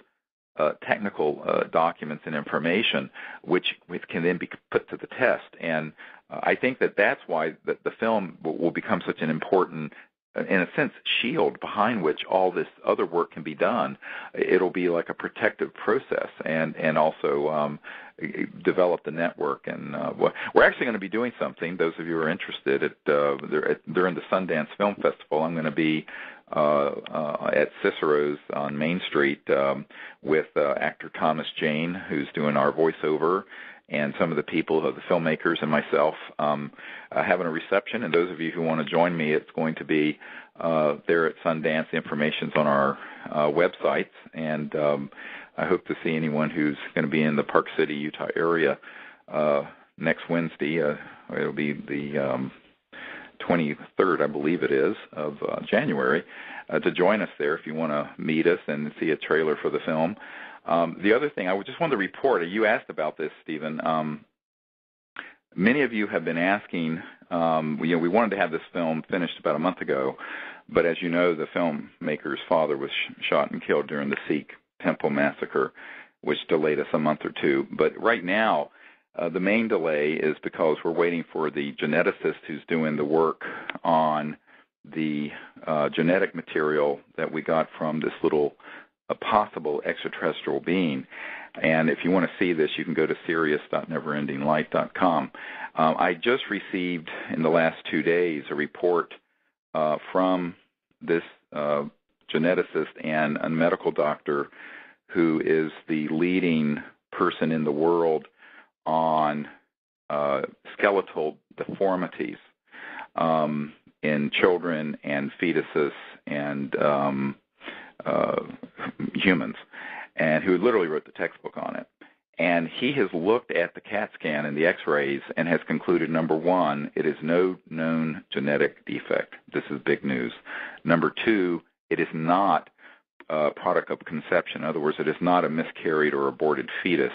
technical documents and information, which can then be put to the test. And I think that's why the film will become such an important in a sense, shield behind which all this other work can be done. It'll be like a protective process, and also develop the network. And we're actually going to be doing something. Those of you who are interested, during the Sundance Film Festival, I'm going to be at Cicero's on Main Street with actor Thomas Jane, who's doing our voiceover, and some of the people, the filmmakers, and myself having a reception. And those of you who want to join me, it's going to be there at Sundance. The information's on our websites, and I hope to see anyone who's going to be in the Park City, Utah area next Wednesday. It'll be the 23rd, I believe it is, of January, to join us there if you want to meet us and see a trailer for the film. The other thing, I just wanted to report, you asked about this, Stephen. Many of you have been asking, we wanted to have this film finished about a month ago, but as you know, the filmmaker's father was shot and killed during the Sikh temple massacre, which delayed us a month or two. But right now, the main delay is because we're waiting for the geneticist who's doing the work on the genetic material that we got from this little possible extraterrestrial being. And if you want to see this, you can go to serious.neverendinglight.com. I just received in the last 2 days a report from this geneticist and a medical doctor who is the leading person in the world on skeletal deformities in children and fetuses and humans, and who literally wrote the textbook on it. And he has looked at the CAT scan and the X-rays and has concluded, number one, it is no known genetic defect. This is big news. Number two, it is not a product of conception. In other words, it is not a miscarried or aborted fetus.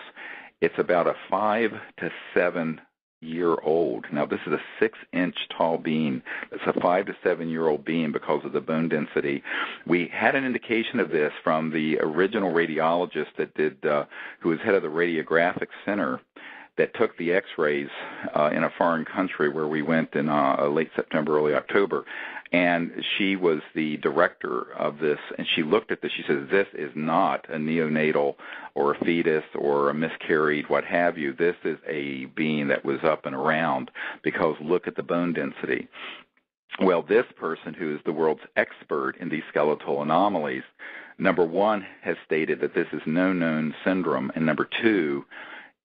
It's about a 5 to 7 year old. Now, this is a 6-inch tall being. It's a 5 to 7 year old being because of the bone density. We had an indication of this from the original radiologist that did, who was head of the radiographic center, that took the X-rays in a foreign country where we went in late September, early October. And she was the director of this, and she looked at this. She says, this is not a neonatal or a fetus or a miscarried, what have you. This is a being that was up and around, because look at the bone density. Well, this person, who is the world's expert in these skeletal anomalies, number one, has stated that this is no known syndrome, and number two,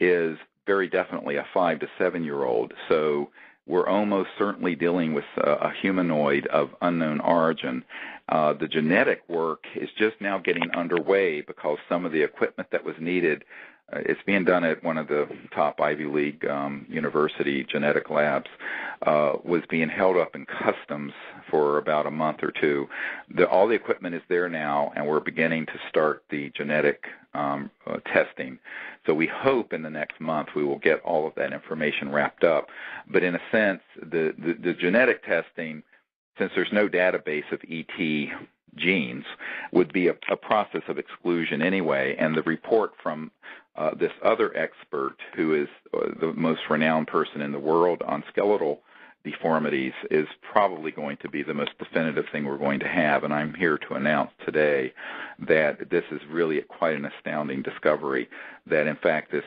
is very definitely a 5 to 7 year old. So we're almost certainly dealing with a humanoid of unknown origin. The genetic work is just now getting underway because some of the equipment that was needed, it's being done at one of the top Ivy League university genetic labs, was being held up in customs for about a month or two. All the equipment is there now, and we're beginning to start the genetic testing. So we hope in the next month we will get all of that information wrapped up. But in a sense, the genetic testing, since there's no database of ET genes, would be a process of exclusion anyway. And the report from this other expert, who is the most renowned person in the world on skeletal deformities, is probably going to be the most definitive thing we're going to have. And I'm here to announce today that this is really quite an astounding discovery, that in fact this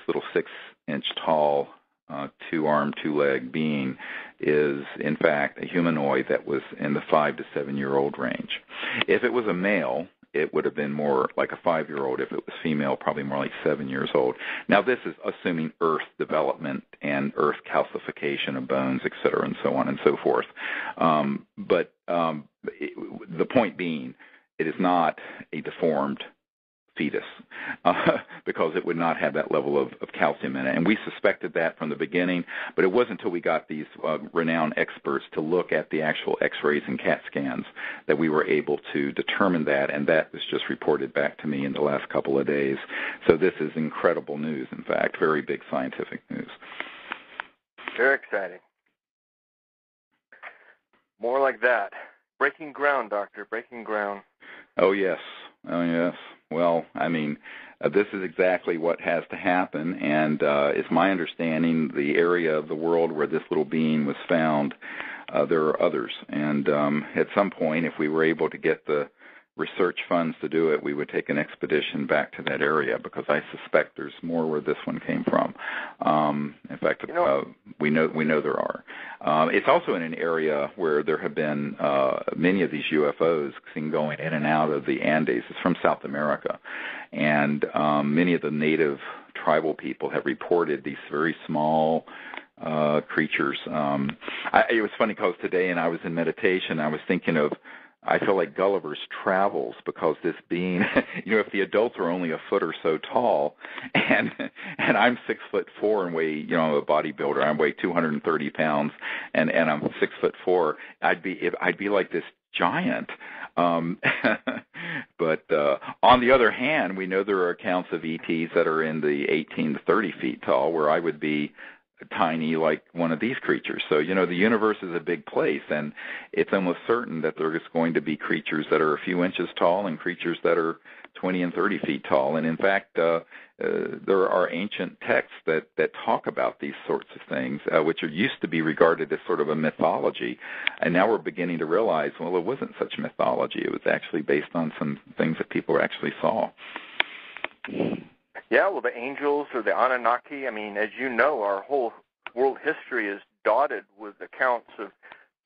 little 6-inch tall, 2-arm, 2-leg being is in fact a humanoid that was in the 5 to 7 year old range. If it was a male, it would have been more like a 5-year-old. If it was female, probably more like 7 years old. Now, this is assuming Earth development and Earth calcification of bones, et cetera, and so on and so forth. But the point being, it is not a deformed fetus, because it would not have that level of calcium in it. And we suspected that from the beginning, but it wasn't until we got these renowned experts to look at the actual X-rays and CAT scans that we were able to determine that, and that was just reported back to me in the last couple of days. So this is incredible news, in fact, very big scientific news. Very exciting. More like that. Breaking ground, Doctor, breaking ground. Oh, yes. Oh, yes. Well, I mean, this is exactly what has to happen, and it's my understanding the area of the world where this little being was found, there are others. And at some point, if we were able to get the research funds to do it, we would take an expedition back to that area, because I suspect there's more where this one came from. In fact, we know there are. It's also in an area where there have been many of these UFOs seen going in and out of the Andes. It's from South America, and many of the native tribal people have reported these very small creatures. It was funny because today, and I was in meditation, I was thinking of, I feel like Gulliver's Travels, because this being, if the adults are only a foot or so tall, and I'm 6'4" and weigh, I'm a bodybuilder, I weigh 230 pounds, and I'm 6'4", I'd be like this giant. But on the other hand, we know there are accounts of ETs that are in the 18 to 30 feet tall, where I would be tiny like one of these creatures. So, the universe is a big place, and it's almost certain that there's going to be creatures that are a few inches tall and creatures that are 20 and 30 feet tall. And in fact, there are ancient texts that talk about these sorts of things, which used to be regarded as sort of a mythology. And now we're beginning to realize, well, it wasn't such mythology. It was actually based on some things that people actually saw. Yeah, well, the angels or the Anunnaki, I mean, as you know, our whole world history is dotted with accounts of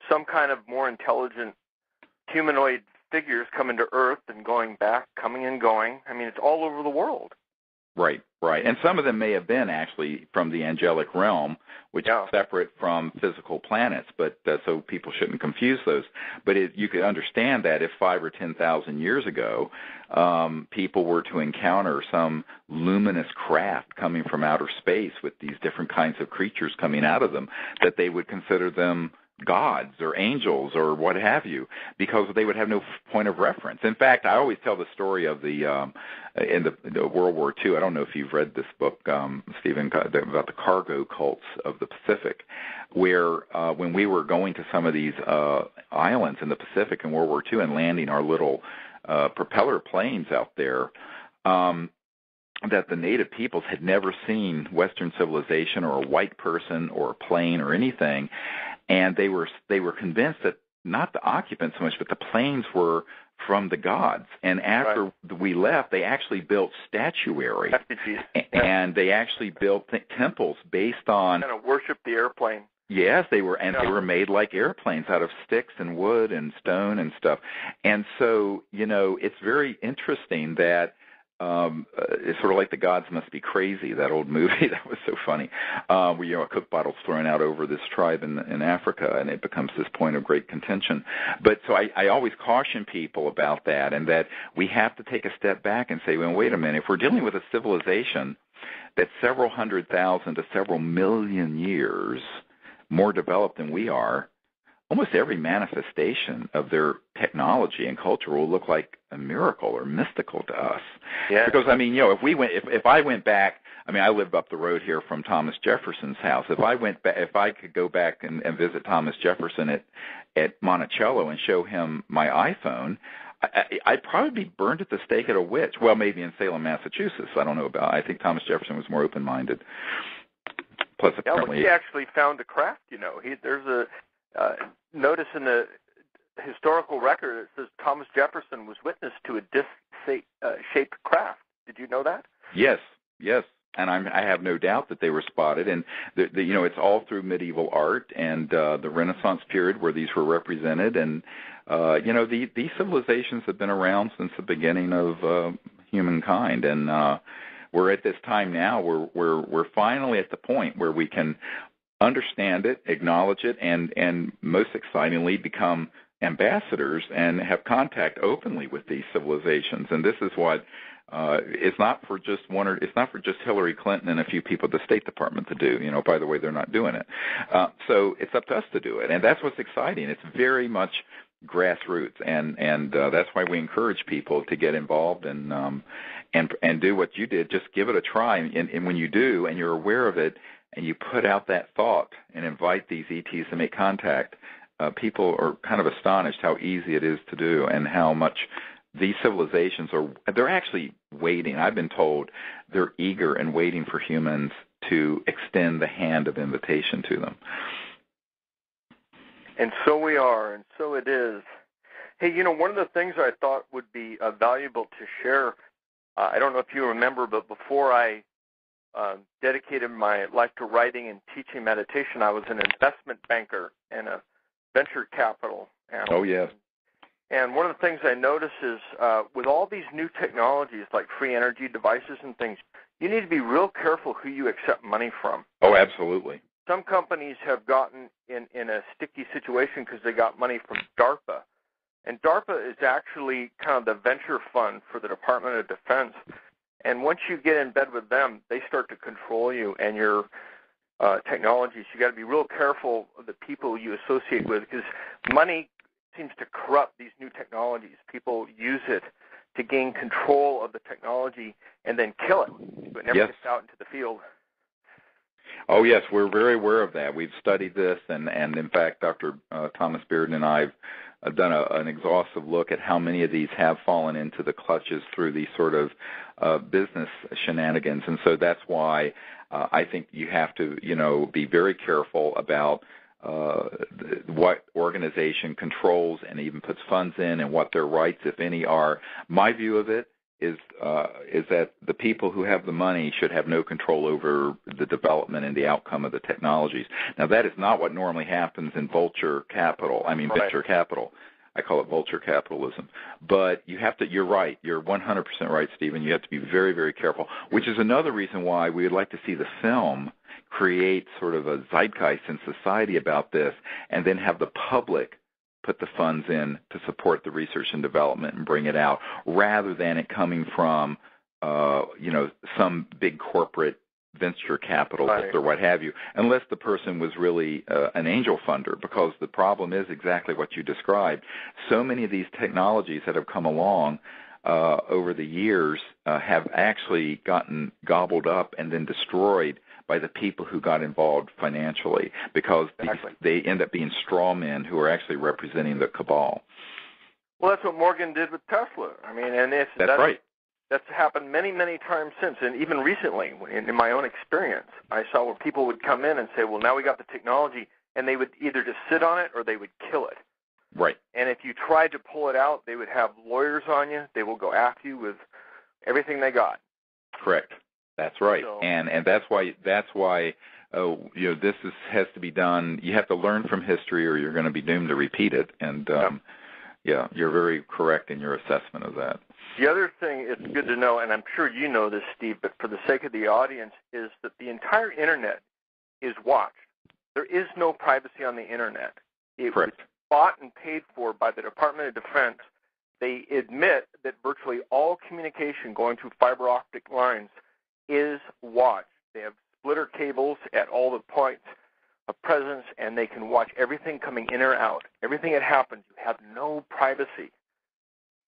some kind of more intelligent humanoid figures coming to Earth and going back, coming and going. I mean, it's all over the world. Right. And some of them may have been actually from the angelic realm, which is separate from physical planets, but so people shouldn't confuse those. But you could understand that if 5,000 or 10,000 years ago, people were to encounter some luminous craft coming from outer space with these different kinds of creatures coming out of them, that they would consider them gods or angels or what have you, because they would have no point of reference. In fact, I always tell the story of in the World War II. I don't know if you've read this book, Stephen, about the cargo cults of the Pacific, where when we were going to some of these islands in the Pacific in World War II and landing our little propeller planes out there, that the native peoples had never seen Western civilization or a white person or a plane or anything. And they were convinced that not the occupants so much, but the planes were from the gods. And after we left, they actually built statuary, and they actually built temples based on kind of worship the airplane. Yes, they were, and they were made like airplanes out of sticks and wood and stone and stuff. And so, it's very interesting that. It's sort of like The Gods Must Be Crazy, that old movie that was so funny, where a cook bottle's thrown out over this tribe in Africa, and it becomes this point of great contention. But so I always caution people about that, and that we have to take a step back and say, well, wait a minute, if we're dealing with a civilization that's several 100,000 to several million years more developed than we are, almost every manifestation of their technology and culture will look like a miracle or mystical to us. Yeah. Because if I went back, I live up the road here from Thomas Jefferson's house. If I could go back and visit Thomas Jefferson at Monticello and show him my iPhone, I'd probably be burned at the stake at a witch. Well, maybe in Salem, Massachusetts. I don't know about. I think Thomas Jefferson was more open-minded. Plus, apparently, he actually found a craft. There's a notice in the historical record it says Thomas Jefferson was witness to a disc-shaped craft. Did you know that? Yes, and I have no doubt that they were spotted. And it's all through medieval art and the Renaissance period where these were represented. And these civilizations have been around since the beginning of humankind. And we're at this time now where we're finally at the point where we can understand it, acknowledge it, and most excitingly become ambassadors and have contact openly with these civilizations. And this is what it's not for just it's not for just Hillary Clinton and a few people at the State Department to do. By the way, they're not doing it. So it's up to us to do it, and that's what's exciting. It's very much grassroots, and that's why we encourage people to get involved and do what you did. Just give it a try, and when you do, and you're aware of it, and you put out that thought and invite these ETs to make contact, people are kind of astonished how easy it is to do and how much these civilizations they're actually waiting. I've been told they're eager and waiting for humans to extend the hand of invitation to them. And so we are, and so it is. Hey, one of the things I thought would be valuable to share, I don't know if you remember, but before I dedicated my life to writing and teaching meditation, I was an investment banker and a venture capital analyst. Oh, yes. And one of the things I notice is with all these new technologies like free energy devices and things, you need to be real careful who you accept money from. Oh, absolutely. Some companies have gotten in a sticky situation because they got money from DARPA. And DARPA is actually kind of the venture fund for the Department of Defense. And once you get in bed with them, they start to control you and your technologies. You got to be real careful of the people you associate with, because money seems to corrupt these new technologies. People use it to gain control of the technology and then kill it, so it never gets out into the field. Oh, yes, we're very aware of that. We've studied this, and in fact, Dr. Thomas Bearden and I have done an exhaustive look at how many of these have fallen into the clutches through these sort of business shenanigans. And so that's why I think you have to, be very careful about what organization controls and even puts funds in and what their rights, if any, are. My view of it is that the people who have the money should have no control over the development and the outcome of the technologies. Now, that is not what normally happens in venture capital. I call it vulture capitalism. But you have to, you're right. You're 100% right, Stephen. You have to be very, very careful, which is another reason why we would like to see the film create sort of a zeitgeist in society about this, and then have the public put the funds in to support the research and development and bring it out, rather than it coming from, some big corporate venture capitalist or what have you, unless the person was really an angel funder, because the problem is exactly what you described. So many of these technologies that have come along over the years have actually gotten gobbled up and then destroyed by the people who got involved financially, because they end up being straw men who are actually representing the cabal. Well, that's what Morgan did with Tesla. I mean, and that's right. That's happened many, many times since, and even recently, in my own experience, I saw where people would come in and say, well, now we got the technology, and they would either just sit on it or they would kill it. Right. And if you tried to pull it out, they would have lawyers on you. They will go after you with everything they got. Correct. That's right. So, and that's why this has to be done. You have to learn from history, or you're going to be doomed to repeat it. And you're very correct in your assessment of that. The other thing it's good to know, and I'm sure you know this, Steve, but for the sake of the audience, is that the entire Internet is watched. There is no privacy on the Internet. It was bought and paid for by the Department of Defense. They admit that virtually all communication going through fiber optic lines is watched. They have splitter cables at all the points of presence, and they can watch everything coming in or out. Everything that happens, you have no privacy.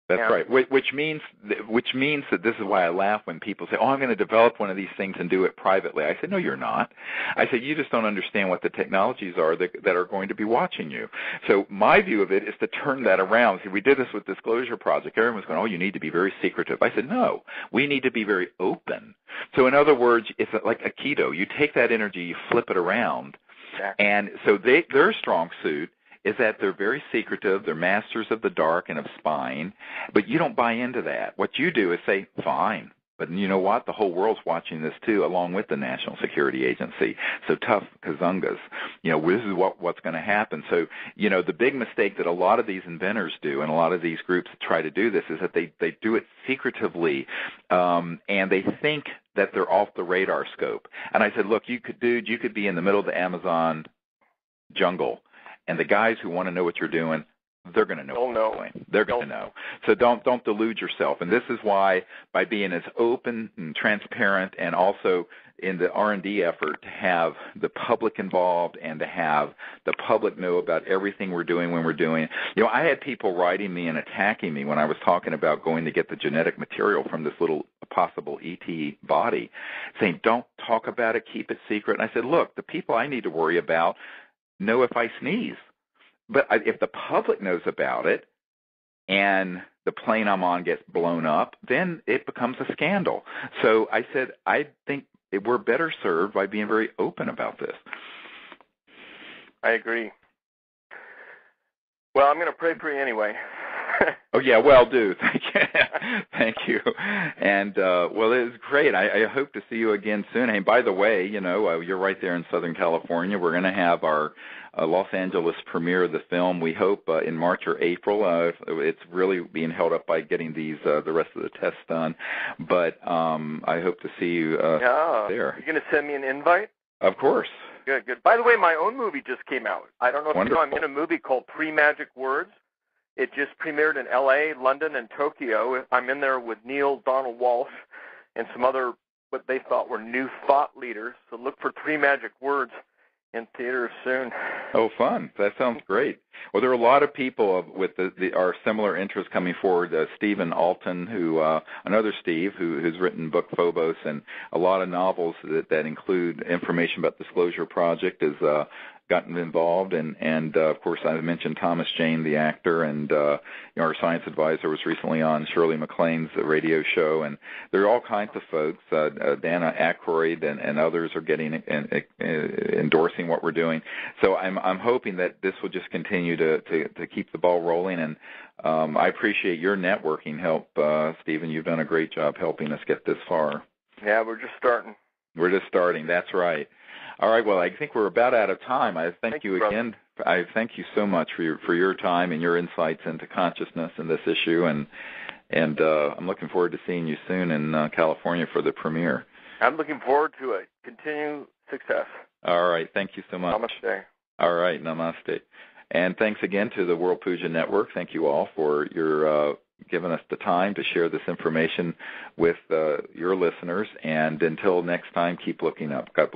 That's right, which means that this is why I laugh when people say, oh, I'm going to develop one of these things and do it privately. I said, no, you're not. I said, you just don't understand what the technologies are that are going to be watching you. So my view of it is to turn that around. See, we did this with Disclosure Project. Everyone was going, oh, you need to be very secretive. I said, no, we need to be very open. So in other words, it's like Aikido. You take that energy, you flip it around. Exactly. And so their strong suit is that they're very secretive, they're masters of the dark and of spying, but you don't buy into that. What you do is say, fine, but you know what? The whole world's watching this too, along with the National Security Agency. So tough kazungas. This is what's going to happen. So, the big mistake that a lot of these inventors do, and a lot of these groups try to do this, is that they do it secretively, and they think that they're off the radar scope. And I said, look, you could be in the middle of the Amazon jungle, and the guys who want to know what you're doing, they're going to know what you're doing. They're going to know. So don't delude yourself. And this is why, by being as open and transparent, and also in the R&D effort to have the public involved and to have the public know about everything we're doing when we're doing. I had people writing me and attacking me when I was talking about going to get the genetic material from this little possible ET body, saying, don't talk about it, keep it secret. And I said, look, the people I need to worry about know if I sneeze. But if the public knows about it, and the plane I'm on gets blown up, then it becomes a scandal. So I said, I think we're better served by being very open about this. I agree. Well, I'm going to pray for you anyway. Oh, yeah, well, do. Thank you. Thank you. And, well, it was great. I hope to see you again soon. And by the way, you're right there in Southern California. We're going to have our Los Angeles premiere of the film, we hope, in March or April. It's really being held up by getting the rest of the tests done. But I hope to see you there. You're going to send me an invite? Of course. Good, good. By the way, my own movie just came out. I don't know if Wonderful. you know, I'm in a movie called 3 Magic Words. It just premiered in L.A., London, and Tokyo. I'm in there with Neil Donald Walsh and some other what they thought were new thought leaders. So look for 3 Magic Words in theaters soon. Oh, fun. That sounds great. Well, there are a lot of people with our similar interests coming forward. Stephen Alton, another Steve, who's written book Phobos and a lot of novels that include information about Disclosure Project, is gotten involved, and of course I mentioned Thomas Jane, the actor, and our science advisor was recently on Shirley MacLaine's radio show, and there are all kinds of folks. Dana Aykroyd and others are getting endorsing what we're doing. So I'm hoping that this will just continue to keep the ball rolling, and I appreciate your networking help, Stephen. You've done a great job helping us get this far. Yeah, we're just starting. We're just starting. That's right. All right. Well, I think we're about out of time. I thank you again. I thank you so much for your time and your insights into consciousness and this issue, and I'm looking forward to seeing you soon in California for the premiere. I'm looking forward to it. Continued success. All right. Thank you so much. Namaste. All right. Namaste. And thanks again to the World Puja Network. Thank you all for your giving us the time to share this information with your listeners. And until next time, keep looking up. God bless.